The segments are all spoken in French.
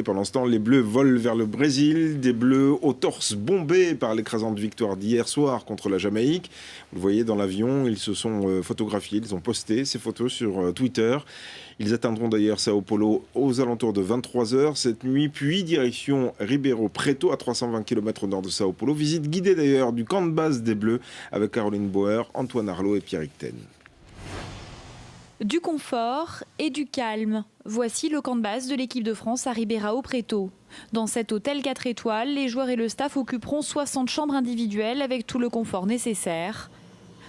Et pendant ce temps, les Bleus volent vers le Brésil, des Bleus au torse bombés par l'écrasante victoire d'hier soir contre la Jamaïque. Vous le voyez dans l'avion, ils se sont photographiés, ils ont posté ces photos sur Twitter. Ils atteindront d'ailleurs Sao Paulo aux alentours de 23 h cette nuit, puis direction Ribeirão Preto, à 320 km au nord de Sao Paulo. Visite guidée d'ailleurs du camp de base des Bleus avec Caroline Bauer, Antoine Arlot et Pierre Icten. Du confort et du calme. Voici le camp de base de l'équipe de France à Ribeirão Preto. Dans cet hôtel 4 étoiles, les joueurs et le staff occuperont 60 chambres individuelles avec tout le confort nécessaire.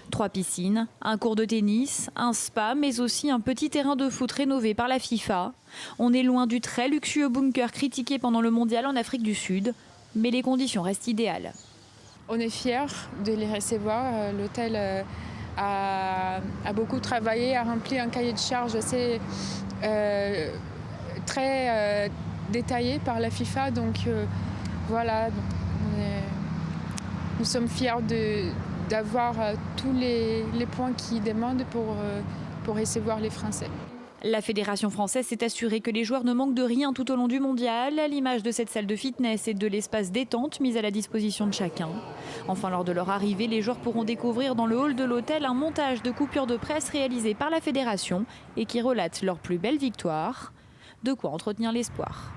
3 piscines, un court de tennis, un spa, mais aussi un petit terrain de foot rénové par la FIFA. On est loin du très luxueux bunker critiqué pendant le mondial en Afrique du Sud, mais les conditions restent idéales. On est fiers de les recevoir. L'hôtel a beaucoup travaillé, a rempli un cahier de charges assez très détaillé par la FIFA. Donc voilà, nous sommes fiers d'avoir tous les points qu'ils demandent pour recevoir les Français. La Fédération française s'est assurée que les joueurs ne manquent de rien tout au long du mondial, à l'image de cette salle de fitness et de l'espace détente mis à la disposition de chacun. Enfin, lors de leur arrivée, les joueurs pourront découvrir dans le hall de l'hôtel un montage de coupures de presse réalisé par la Fédération et qui relate leurs plus belles victoires. De quoi entretenir l'espoir.